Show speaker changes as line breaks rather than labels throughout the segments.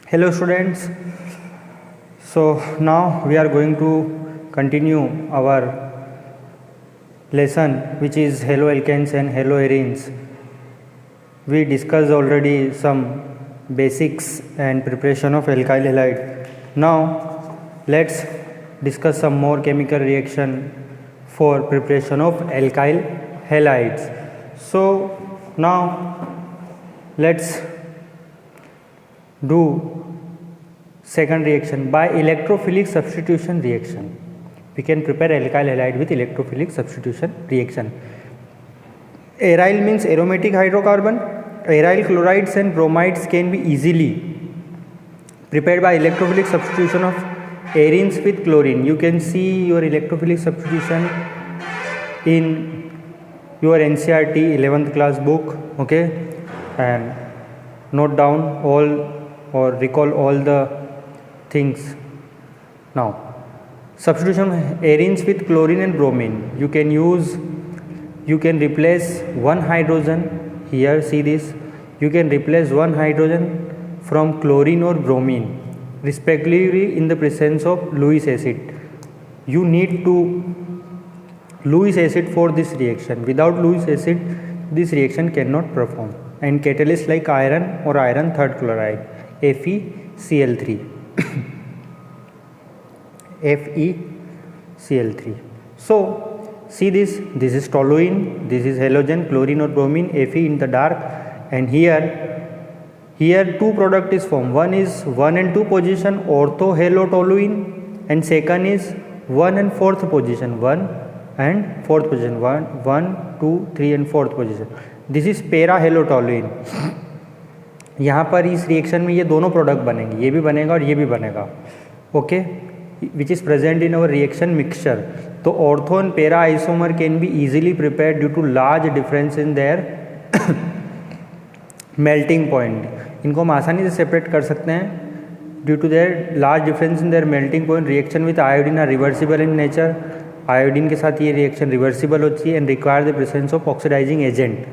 Hello students. So now we are going to continue our lesson which is haloalkanes and haloarenes. We discussed already some basics and preparation of alkyl halide. Now let's discuss some more chemical reaction for preparation of alkyl halides. So now let's do second reaction by electrophilic substitution reaction. We can prepare alkyl halide with electrophilic substitution reaction. Aryl means aromatic hydrocarbon. Aryl chlorides and bromides can be easily prepared by electrophilic substitution of arenes with chlorine. You can see your electrophilic substitution in your NCERT 11th class book, okay, and note down all or recall all the things. Now substitution of arenes with chlorine and bromine, you can replace one hydrogen here. See this, you can replace one hydrogen from chlorine or bromine respectively in the presence of Lewis acid. You need to Lewis acid for this reaction. Without Lewis acid this reaction cannot perform. And catalyst like iron or iron third chloride, FeCl3 FeCl3. So see this is toluene, this is halogen, chlorine or bromine, Fe in the dark, and here two product is formed. One is 1 and 2 position orthohalotoluene, and second is 1 and 4th position, 1 and 4th position, 1 2 3 and 4th position. This is parahalotoluene. यहाँ पर इस reaction में ये दोनों product बनेंगे, ये भी बनेगा और ये भी बनेगा, okay, which is present in our reaction mixture. तो ortho and para isomer can be easily prepared due to large difference in their melting point. इनको हम आसानी से सेपरेट कर सकते हैं due to their large difference in their melting point. Reaction with iodine are reversible in nature. Iodine के साथ ये रिएक्शन रिवर्सिबल होती है and require the presence of oxidizing agent.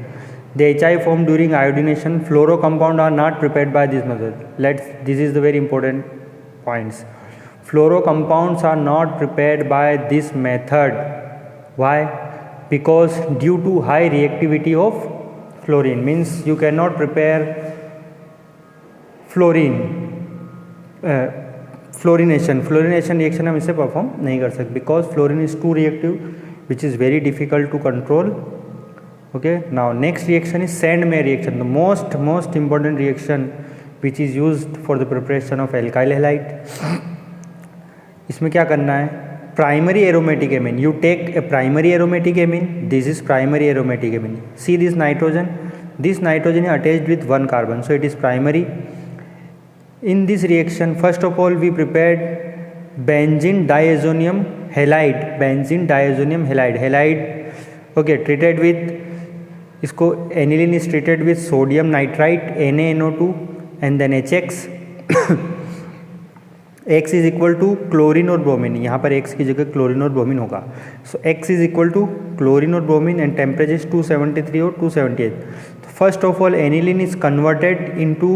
The HI formed during iodination, fluoro compound are not prepared by this method. This is the very important points. Fluoro compounds are not prepared by this method. Why? Because due to high reactivity of fluorine, means you cannot prepare fluorine. Fluorination reaction हम इसे perform नहीं कर सकते because fluorine is too reactive, which is very difficult to control. Okay, now next reaction is Sandmeyer reaction, the most important reaction which is used for the preparation of alkyl halide. इसमें क्या करना है? Primary aromatic amine, you take a primary aromatic amine, this is primary aromatic amine. See this nitrogen is attached with one carbon, so it is primary. In this reaction, first of all we prepared benzene diazonium halide, okay, treated with, इसको aniline is treated with sodium nitrite NaNO2 and then HX. X is equal to chlorine और bromine. यहाँ पर X की जगह chlorine और bromine होगा. So X is equal to chlorine और bromine and temperature is 273 और 278. First of all aniline is converted into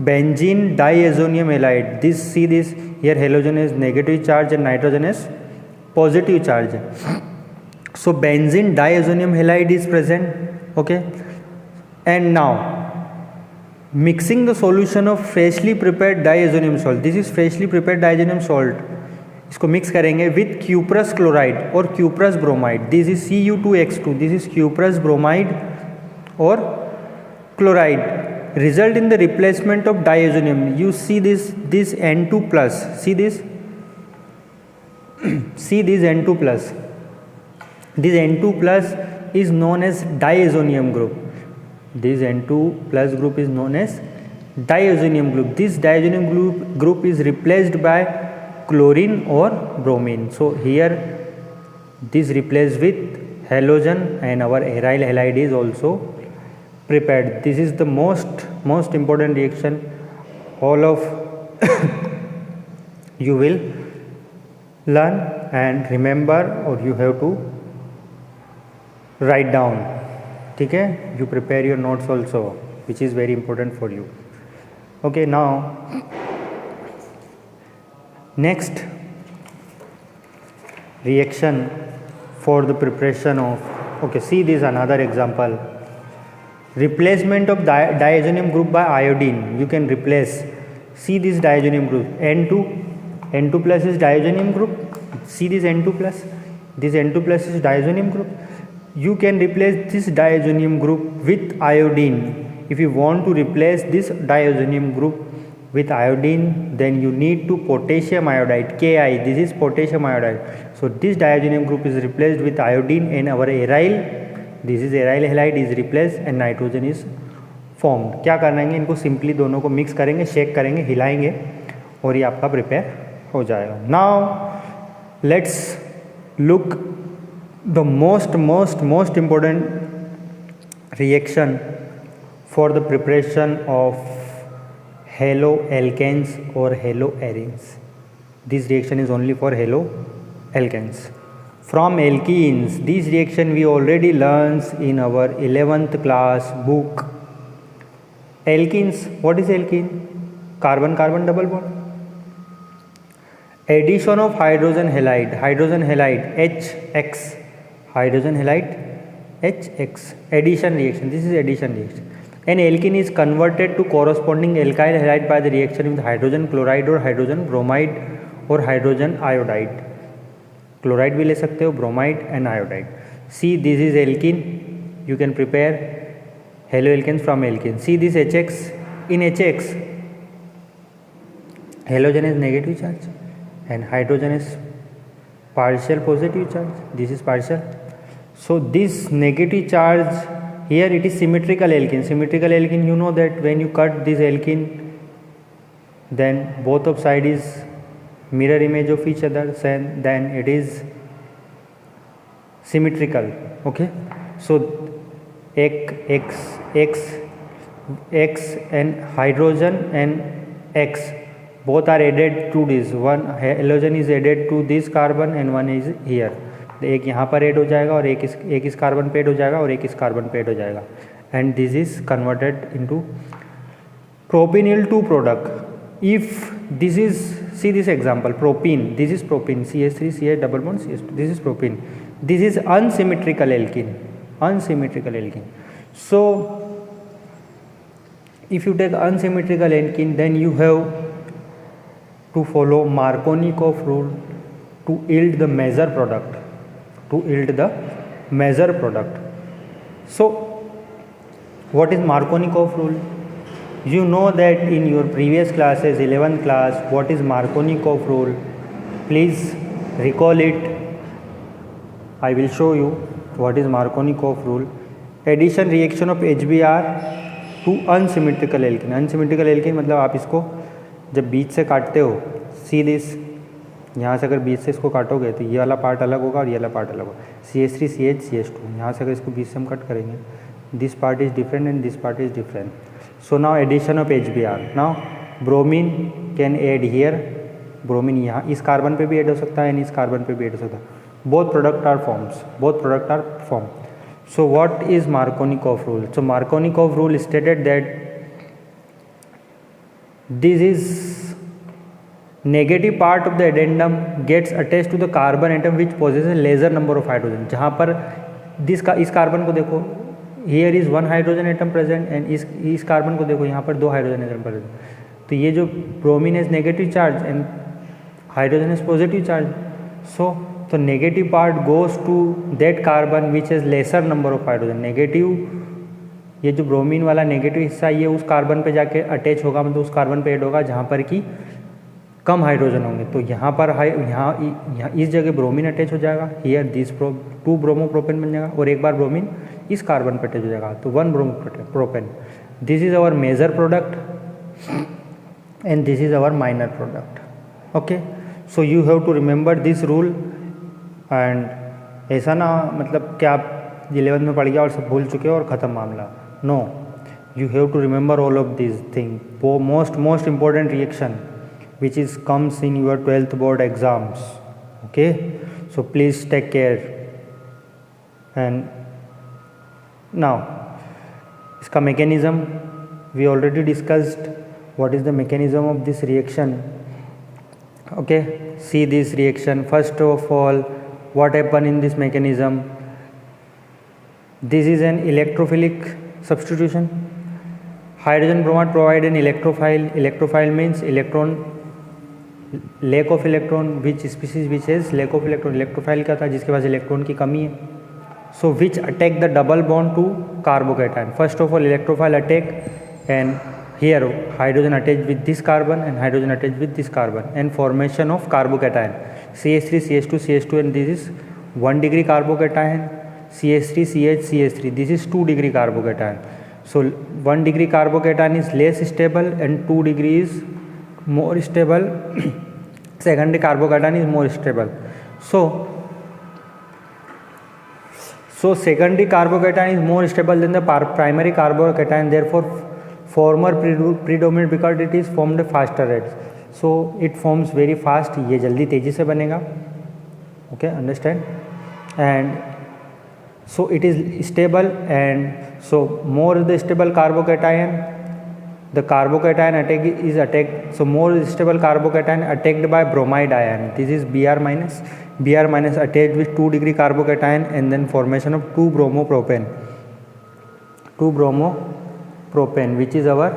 benzene diazonium halide. This here halogen is negative charge and nitrogen is positive charge. So benzene diazonium halide is present. Okay, and now mixing the solution of freshly prepared diazonium salt. This is freshly prepared diazonium salt. इसको mix करेंगे with cuprous chloride और cuprous bromide. This is Cu2X2. This is cuprous bromide or chloride. Result in the replacement of diazonium. You see this N2 plus. See this. See this N2 plus. This N2 plus is known as diazonium group. This N2 plus group is known as diazonium group. This diazonium group is replaced by chlorine or bromine. So here this replaced with halogen and our aryl halide is also prepared. This is the most important reaction all of you will learn and remember, or you have to write down. ठीक है, you prepare your notes also, which is very important for you. Okay, now Next reaction for the preparation of, okay, see this another example. Replacement of diazonium group by iodine. You can replace, see this diazonium group, N2 plus is diazonium group. See this N2 plus, this N2 plus is diazonium group. You can replace this diazonium group with iodine. If you want to replace this diazonium group with iodine, then you need to potassium iodide, Ki. This is potassium iodide. So this diazonium group is replaced with iodine and our aryl, this is aryl halide is replaced and nitrogen is formed. क्या करेंगे, इनको simply दोनों को mix करेंगे, shake करेंगे, हिलाएंगे और ये आपका प्रिपेयर हो जाएगा. Now let's look the most important reaction for the preparation of haloalkanes or haloarenes. This reaction is only for haloalkanes. From alkenes, this reaction we already learned in our 11th class book. Alkenes, what is alkene? Carbon-carbon double bond. Addition of hydrogen halide HX, hydrogen halide HX, addition reaction. This is addition reaction. An alkene is converted to corresponding alkyl halide by the reaction with hydrogen chloride or hydrogen bromide or hydrogen iodide. Chloride भी ले सकते हो, bromide and iodide. See, this is alkene. You can prepare haloalkanes from alkene. See this HX. In HX, halogen is negative charge and hydrogen is partial positive charge. This is partial. So this negative charge here, it is symmetrical alkene. Symmetrical alkene, you know that when you cut this alkene, then both of side is mirror image of each other, then it is symmetrical. Okay, so X and hydrogen and X both are added to this. One halogen is added to this carbon and one is here. एक यहाँ पर add हो जाएगा और एक इस carbon पे add हो जाएगा और एक इस कार्बन पे ऐड हो जाएगा. And this is converted into propynyl 2 product. If this is, see this example, propene, this is propene, CH3 CH double bond CH2, this is propene, this is unsymmetrical alkene. So if you take unsymmetrical alkene, then you have to follow Markovnikov rule to yield the measure product, So what is Markovnikov rule? You know that in your previous classes, 11th class, what is Markovnikov rule? Please recall it. I will show you what is Markovnikov rule. Addition reaction of HBr to unsymmetrical alkene. Unsymmetrical alkene मतलब आप इसको जब बीच से काटते हो, see this, यहाँ से अगर बीच से इसको काटोगे तो ये वाला पार्ट अलग होगा और ये वाला पार्ट अलग होगा. CH3 CH CH2, यहाँ से अगर इसको बीच से हम कट करेंगे, this part is different and this part is different. So now addition of HBr. Now bromine can add here. Bromine यहाँ इस कार्बन पे भी ऐड हो सकता है, इस कार्बन पे भी ऐड हो सकता है. Both product are formed. So what is Markovnikov rule? So Markovnikov rule stated that this is negative part of the addendum gets attached to the carbon atom which possesses lesser number of hydrogen. जहाँ पर इस carbon को देखो, here is one hydrogen atom present and इस carbon को देखो, यहाँ पर 2 हाइड्रोजन एटम present. तो ये जो bromine is negative charge and hydrogen is positive charge. So the negative part goes to that carbon which has lesser number of hydrogen. Negative, ये जो ब्रोमीन वाला नेगेटिव हिस्सा ये उस कार्बन पे जाके अटैच होगा, मतलब उस कार्बन पे ऐड होगा जहाँ पर कि कम हाइड्रोजन होंगे. तो यहाँ पर यहाँ इस जगह ब्रोमीन अटैच हो जाएगा, हियर दिस 2 ब्रोमोप्रोपेन बन जाएगा और एक बार ब्रोमीन इस कार्बन पे अटैच हो जाएगा, तो 1 bromopropane. This is our major product and this is our minor product. Okay, so you have to remember this rule. And ऐसा ना मतलब कि आप 11th में पढ़ गया और सब भूल चुके हो और ख़त्म मामला. No, you have to remember all of this thing. वो most important reaction which is comes in your 12th board exams. Okay, so please take care. And now इसका mechanism we already discussed. What is the mechanism of this reaction? Okay, see this reaction. First of all, what happened in this mechanism? This is an electrophilic substitution. Hydrogen bromide provide an electrophile. Electrophile means electron, lack of electron. Which species which has lack of electron? Electrophile क्या था? जिसके पास electron की कमी है. So which attack the double bond to carbocation? First of all, electrophile attack, and here hydrogen attached with this carbon and hydrogen attached with this carbon, and formation of carbocation. CH3 CH2 CH2, and this is 1 degree carbocation. CH3 CH CH3, this is 2 degree carbocation. So 1 degree carbocation is less stable and 2 degree is more stable. Secondary carbocation is more stable. So secondary carbocation is more stable than the primary carbocation, therefore former predominant because it is formed faster rates. So it forms very fast, ये जल्दी तेजी से बनेगा. Okay, understand? And so it is stable, and so more the stable carbocation, the carbocation is attacked. So more stable carbocation attacked by bromide ion. This is Br minus attached with 2 degree carbocation, and then formation of 2-bromopropane, which is our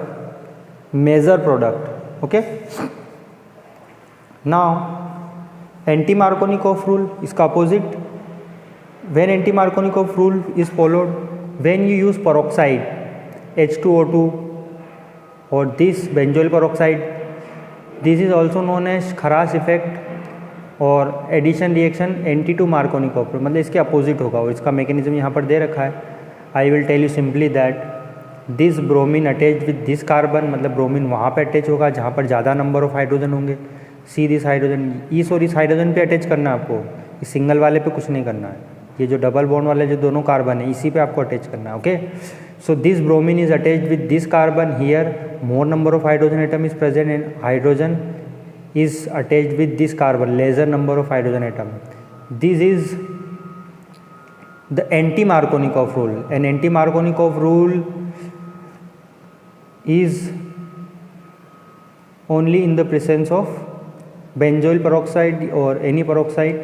major product. Okay. Now anti-Markovnikov rule, इसका opposite. When anti-Markovnikov rule is followed, when you use peroxide H2O2 or this benzoyl peroxide, this is also known as Kharash effect और addition reaction anti to Markovnikov, मतलब इसके opposite होगा, और इसका mechanism यहाँ पर दे रखा है. I will tell you simply that this bromine attach with this carbon, मतलब ब्रोमीन वहाँ पे अटैच होगा जहाँ पर ज़्यादा नंबर ऑफ हाइड्रोजन होंगे. सी दिस हाइड्रोजन, इस और इस हाइड्रोजन पे अटैच करना है आपको, इस सिंगल वाले पे कुछ नहीं करना है. ये जो डबल बॉन्ड वाले जो दोनों कार्बन है इसी पे आपको अटैच करना है. Okay, so this bromine is attached with this carbon. Here more number of hydrogen atom is present, and hydrogen is attached with this carbon, lesser number of hydrogen atom. This is the anti-Markovnikov rule, and anti-Markovnikov rule is only in the presence of benzoyl peroxide or any peroxide,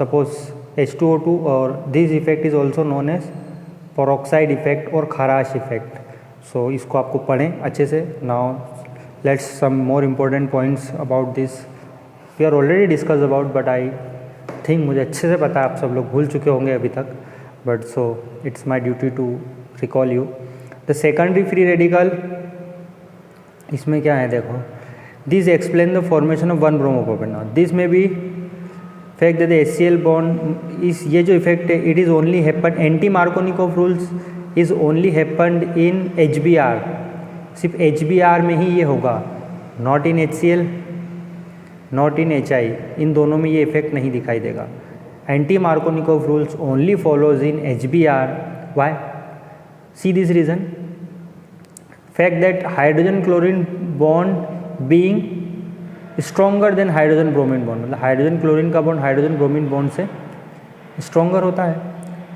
suppose H2O2, or this effect is also known as peroxide effect or Kharash effect. So इसको आपको पढ़ें अच्छे से. Now let's some more important points about this. We are already discussed about, but I think मुझे अच्छे से पता है, आप सब लोग भूल चुके होंगे अभी तक, but so it's my duty to recall you. The secondary free radical, इसमें क्या है देखो, this explain the formation of 1-bromopropane. Now this may be fact that the HCl bond is, ये जो effect है, it is only happened, anti-Markovnikov rules is only happened in HBr. सिर्फ HBr में ही ये होगा, not in HCl, not in HI, इन दोनों में ये इफेक्ट नहीं दिखाई देगा. Anti Markovnikov rules only follows in HBr. Why? See this reason, fact that hydrogen chlorine bond being stronger than hydrogen bromine bond, मतलब हाइड्रोजन क्लोरीन का bond hydrogen bromine bond से स्ट्रॉन्गर होता है.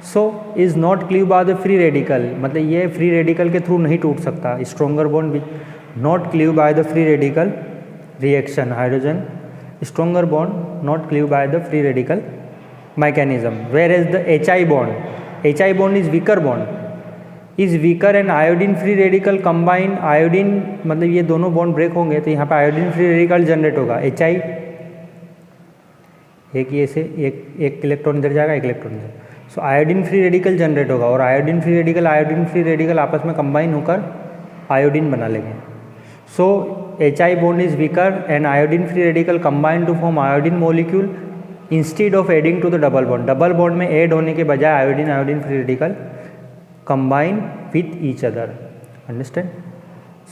So is not cleave by the free radical, मतलब ये free radical के through नहीं टूट सकता. स्ट्रॉन्गर बॉन्ड भी not cleave by the free radical reaction, hydrogen stronger bond not cleave by the free radical mechanism. Whereas the HI bond is weaker bond, is weaker and iodine free radical combine. Iodine मतलब ये दोनों bond break होंगे तो यहाँ पे iodine free radical generate होगा. HI एक ये से एक इलेक्ट्रॉन इधर जाएगा, एक इलेक्ट्रॉन इधर, सो आयोडीन फ्री रेडिकल जनरेट होगा, और आयोडीन फ्री रेडिकल आपस में कंबाइन होकर आयोडीन बना लेंगे. So HI bond is weaker and iodine free radical combine to form iodine molecule instead of adding to the double bond. Double bond में add होने के बजाय iodine free radical combine with each other. Understand?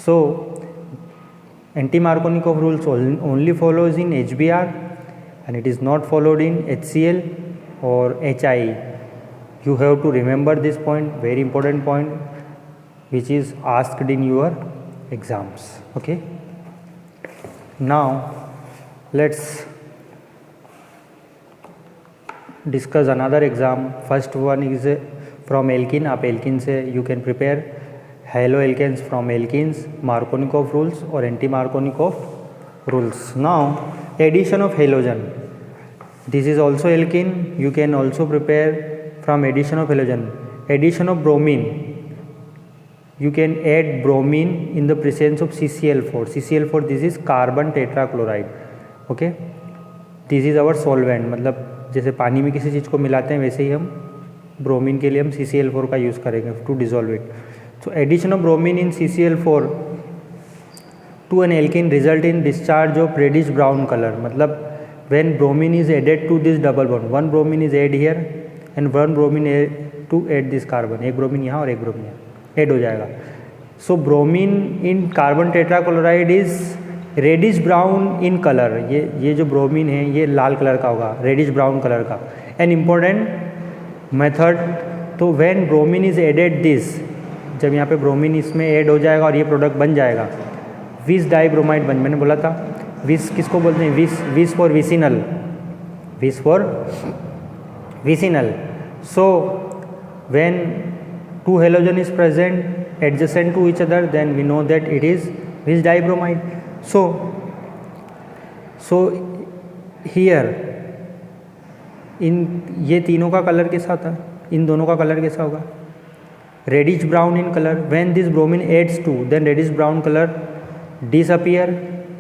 So anti-Markovnikov rules only follows in HBr and it is not followed in HCl or HI. You have to remember this point, very important point, which is asked in your exams. Okay. Now let's discuss another exam. First one is from alkene. आप alkene से you can prepare haloalkanes from alkenes, Markovnikov rules or anti-Markovnikov rules. Now addition of halogen. This is also alkene. You can also prepare from addition of halogen. Addition of bromine. You can add bromine in the presence of CCl4. CCl4, this is carbon tetrachloride. Okay, this is our solvent. मतलब जैसे पानी में किसी चीज़ को मिलाते हैं वैसे ही हम ब्रोमीन के लिए हम CCl4 का यूज़ करेंगे to dissolve it. So addition of bromine in CCl4 to an alkene result in discharge of reddish brown color. मतलब when bromine is added to this double bond, one bromine is add here and one bromine to add this carbon. एक bromine यहाँ और एक bromine यहाँ add हो जाएगा. So bromine in carbon tetrachloride is reddish brown in colour. ये जो bromine है ये लाल कलर का होगा, रेडिश ब्राउन कलर का. एन इम्पोर्टेंट मेथड, तो when bromine is added this, जब यहाँ पे ब्रोमीन इसमें ऐड हो जाएगा और ये प्रोडक्ट बन जाएगा, विस डाइब्रोमाइड बन. मैंने बोला था विस किसको बोलते हैं, विस फॉर विसिनल, विस for vicinal. So when two halogen is present adjacent to each other, then we know that it is vis dibromide. So here in ये तीनों का कलर कैसा था, इन दोनों का कलर कैसा होगा, reddish brown in colour. when this bromine adds to, then reddish brown color disappear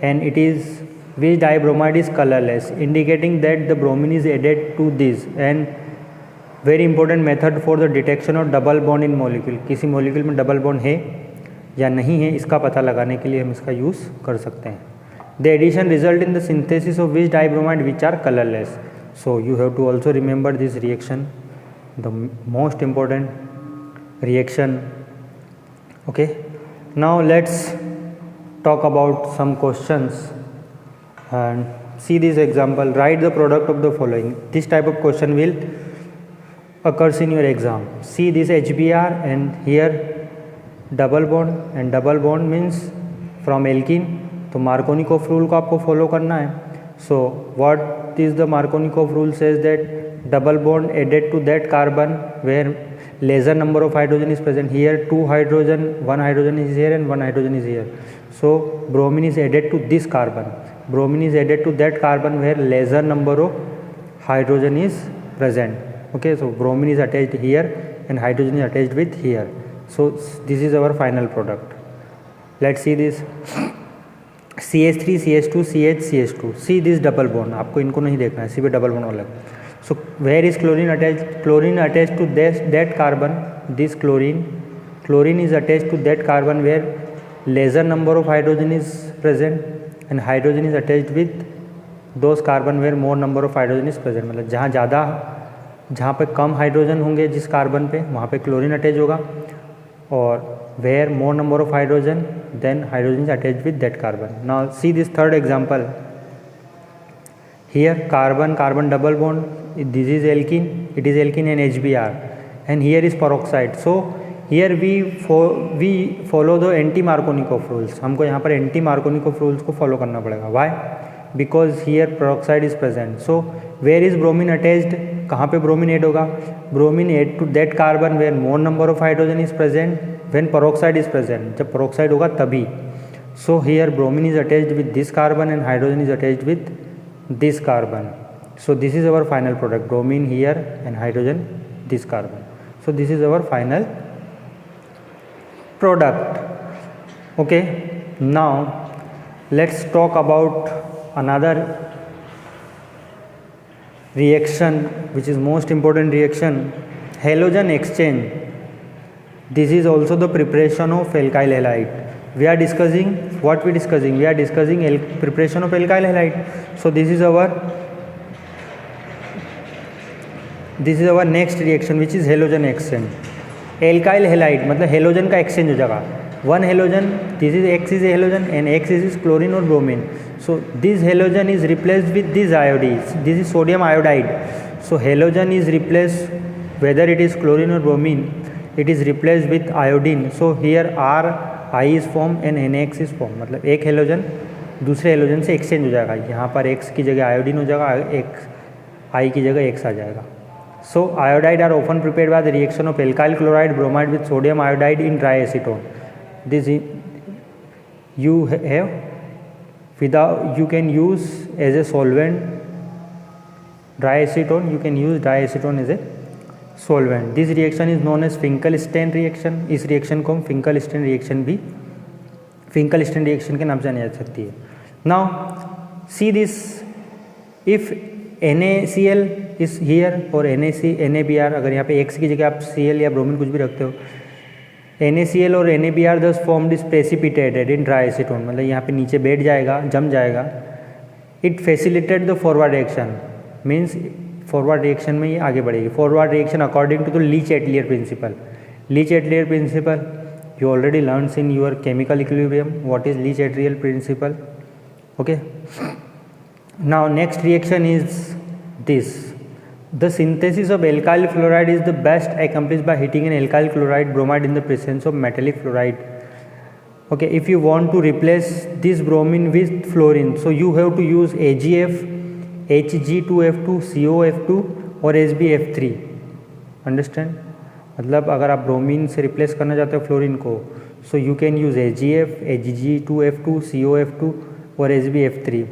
and it is vis dibromide is colorless, indicating that the bromine is added to this. And very important method for the detection of double bond in molecule. किसी molecule में double bond है या नहीं है इसका पता लगाने के लिए हम इसका यूज़ कर सकते हैं. The addition result in the synthesis of which dibromide which are colourless. So you have to also remember this reaction, the most important reaction. Okay, now let's talk about some questions and see this example. Write the product of the following. This type of question will occurs in your exam. See this HBr and here double bond, and double bond means from alkene. तो Markovnikov rule को आपको follow करना है. So what is the Markovnikov rule says that double bond added to that carbon where lesser number of hydrogen is present. Here two hydrogen, one hydrogen is here and one hydrogen is here. So bromine is added to this carbon. Bromine is added to that carbon where lesser number of hydrogen is present. Okay, so bromine is attached here and hydrogen is attached with here. So this is our final product. Let's see this. CH3 CH2 CH CH2. See this double bond. आपको इनको नहीं देखना है, सिर्फ double bond वाला. So where is chlorine attached? Chlorine attached to that carbon. This chlorine is attached to that carbon where lesser number of hydrogen is present and hydrogen is attached with those carbon where more number of hydrogen is present. मतलब जहाँ पे कम hydrogen होंगे जिस carbon पे, वहाँ पे chlorine attach होगा, और where more number of hydrogen then hydrogen is attach with that carbon. Now see this third example. Here carbon double bond, this is alkene, it is alkene and HBr, and here is peroxide. So here we follow the anti Markovnikov rules. हमको यहाँ पर anti Markovnikov rules को follow करना पड़ेगा. Why? Because here peroxide is present. So where is bromine attached, कहाँ पे bromine add होगा, bromine add to that carbon where more number of hydrogen is present when peroxide is present. जब peroxide होगा तभी. So here bromine is attached with this carbon and hydrogen is attached with this carbon. So this is our final product, bromine here and hydrogen this carbon. So this is our final product. Okay, now let's talk about another reaction which is most important reaction, halogen exchange. This is also the preparation of alkyl halide. We are discussing what we discussing. We are discussing preparation of alkyl halide. So this is our next reaction which is halogen exchange. Alkyl halide मतलब halogen का exchange हो जाएगा. One halogen, this is X is a halogen and X is chlorine or bromine. So this halogen is replaced with this iodide. This is sodium iodide. So halogen is replaced, whether it is chlorine or bromine, it is replaced with iodine. So here RI is formed and NX is formed. मतलब एक halogen दूसरे halogen से exchange हो जाएगा. यहाँ पर X की जगह आयोडीन हो जाएगा, I की जगह X आ जाएगा. So iodide are often prepared by the reaction of alkyl chloride bromide with sodium iodide in dry acetone. This you have Without, you can use as a solvent dry acetone, you can use dry acetone as a solvent. This reaction is known as Finkelstein reaction. इस reaction को हम Finkelstein reaction भी Finkelstein reaction के नाम से जानी जा सकती है. Now see this, if NaCl is here और NaBr, अगर यहाँ पे X की जगह आप Cl या ब्रोमीन कुछ भी रखते हो, NaCl और NaBr thus formed is precipitated in dry acetone, मतलब यहाँ पे नीचे बैठ जाएगा, जम जाएगा. It facilitated the forward reaction, means forward reaction में ये आगे बढ़ेगी. Forward reaction according to the Le Chatelier principle. Le Chatelier principle you already learned in your chemical equilibrium. What is Le Chatelier principle? Okay. Now next reaction is this. The synthesis of alkyl fluoride is the best accomplished by heating an alkyl chloride bromide in the presence of metallic fluoride. Okay, if you want to replace this bromine with fluorine, so you have to use AgF, Hg2F2, COF2 और SbF3. Understand? मतलब अगर आप bromine से replace करना चाहते हो fluorine को, so you can use AgF, Hg2F2, COF2 और SbF3.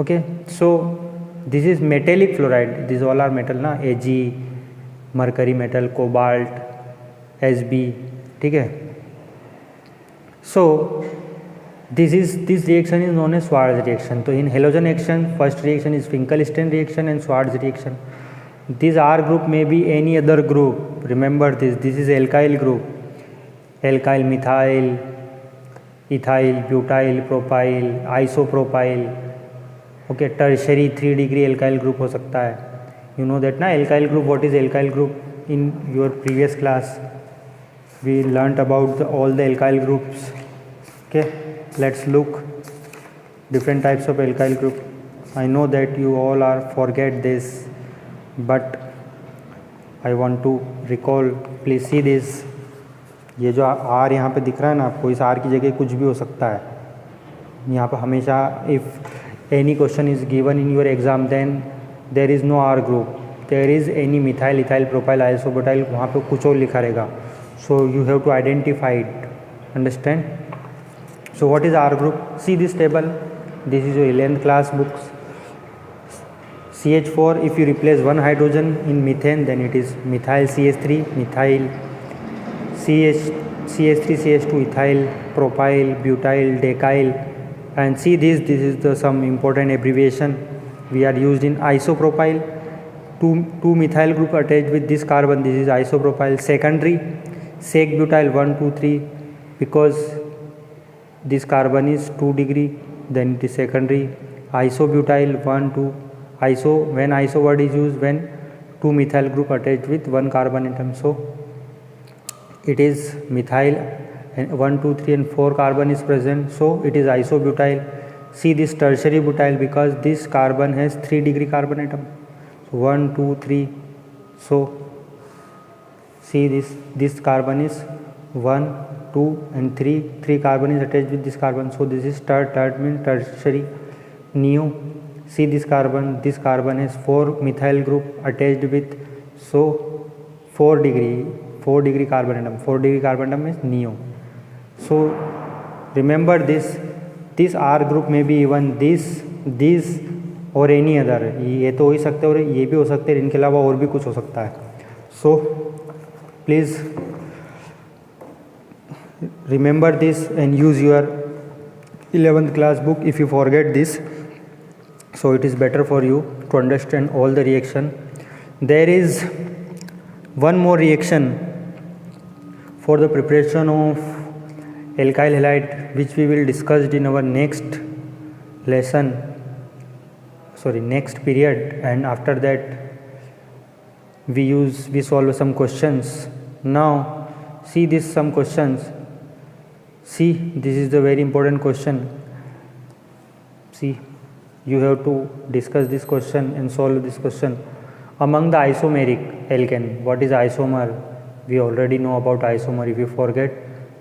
Okay, so this is metallic fluoride, this all are metal ना, Ag, mercury metal, cobalt, Sb, ठीक है. सो this reaction is known as Schwarz reaction. So in halogen action, first reaction is Finkelstein reaction and Schwarz reaction. This R group may be any other group. Remember this. This is alkyl group. Alkyl methyl, ethyl, butyl, propyl, isopropyl. Okay, tertiary 3 degree alkyl group हो सकता है. You know that ना alkyl group. What is alkyl group? In your previous class, we learnt about all the alkyl groups. Okay. Let's look different types of alkyl group. I know that you all are forget this, but I want to recall. Please see this. ये जो R यहाँ पे दिख रहा है ना आपको, इस R की जगह कुछ भी हो सकता है. यहाँ पे हमेशा if any question is given in your exam, then there is no R group. There is any methyl, ethyl, propyl, isobutyl, वहाँ पे कुछ और लिखा रहेगा. So you have to identify it. Understand? So what is R group? See this table. This is your 11th class books. CH4, if you replace one hydrogen in methane, then it is methyl CH3, methyl CH3 CH2, ethyl, propyl, butyl, decyl. And see this is the some important abbreviation we are used in isopropyl. Two methyl group attached with this carbon. This is isopropyl. Secondary sec butyl 1 2 3, because this carbon is 2 degree, then it is secondary. Isobutyl 1 2. Iso, when iso word is used when two methyl group attached with one carbon atom, so it is methyl, and 1 2 3 and 4 carbon is present, so it is isobutyl. See this tertiary butyl, because this carbon has 3 degree carbon atom, so 1 2 3. So see this carbon is 1 2 and 3 carbon is attached with this carbon, so this is tert means tertiary. Neo, see this carbon has 4 methyl group attached with, so 4 degree carbon atom. 4 degree carbon atom is neo. So remember this R group may be even this or any other. ये तो हो ही सकते हैं और ये भी हो सकते हैं, इनके अलावा और भी कुछ हो सकता है. So please remember this and use your 11th class book if you forget this, so it is better for you to understand all the reaction. There is one more reaction for the preparation of alkyl halide, which we will discuss in our next lesson, next period, and after that we solve some questions. Now see this some questions. See, this is the very important question. See, you have to discuss this question and solve this question. Among the isomeric alkane, what is isomer? We already know about isomer. If you forget,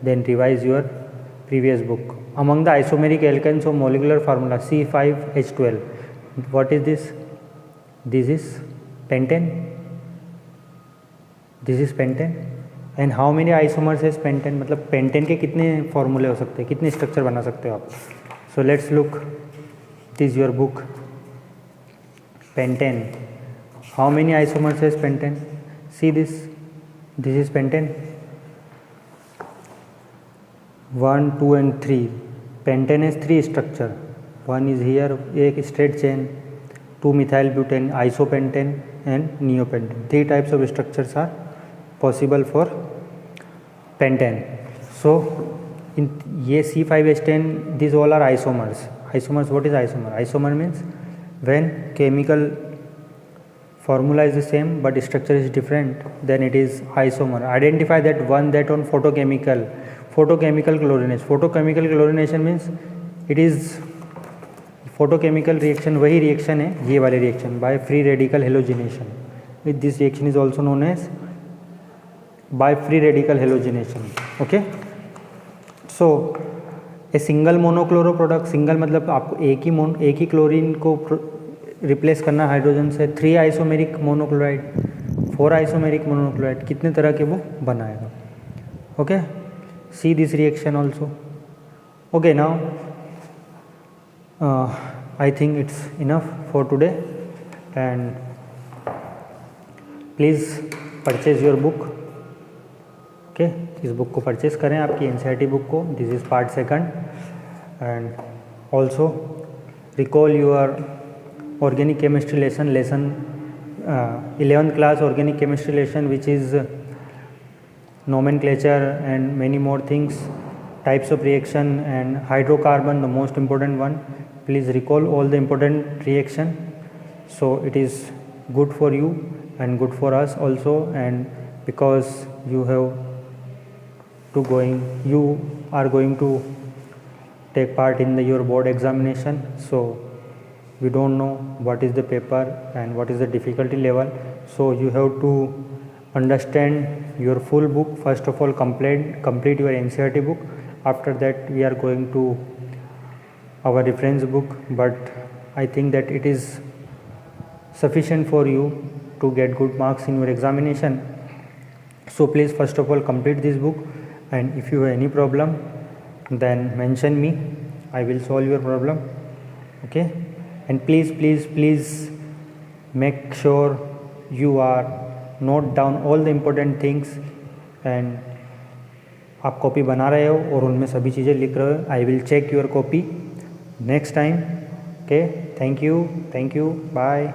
then revise your previous book. Among the isomeric alkanes of molecular formula, C5H12. What is this? This is pentane. This is pentane. And how many isomers है pentane, मतलब pentane के कितने फॉर्मूले हो सकते हैं, कितने structure बना सकते हो आप. So let's look. This is your book, pentane. How many isomers has pentane? See this. This is pentane. 1, 2 and 3. Pentane has 3 structure. One is here, एक straight chain, 2 methyl butane, isopentane and neopentane. 3 types of structures are possible for pentane. So in ये C5H10, these all are isomers. Isomers, what is isomer? Isomer means when chemical formula is the same but structure is different, then it is isomer. Identify that one that on photochemical chlorination. Photochemical chlorination means it is photochemical reaction, वही reaction है ये वाले reaction by free radical halogenation. This reaction is also known as by free radical halogenation. Okay. So a single monochloro product, single मतलब आपको एक ही chlorine को replace करना hydrogen से, 3 आइसोमेरिक मोनोक्लोराइड, 4 आइसोमेरिक मोनोक्लोराइड, कितने तरह के वो बनाएगा. Okay, see this reaction also. Okay, now I think it's enough for today and please purchase your book. Okay, इस बुक को परचेस करें, आपकी एनसीईआरटी बुक को. This is part 2 and also recall your organic chemistry lesson 11th class organic chemistry lesson, which is nomenclature and many more things, types of reaction and hydrocarbon, the most important one. Please recall all the important reaction, so it is good for you and good for us also, and because you are going to take part in your board examination, so we don't know what is the paper and what is the difficulty level, so you have to understand your full book. First of all, complete your NCERT book. After that we are going to our reference book, but I think that it is sufficient for you to get good marks in your examination. So please first of all complete this book, and if you have any problem then mention me, I will solve your problem. Okay, and please make sure you are note down all the important things and आप copy बना रहे हो और उनमें सभी चीज़ें लिख रहे हो. I will check your copy next time. Okay, thank you, bye.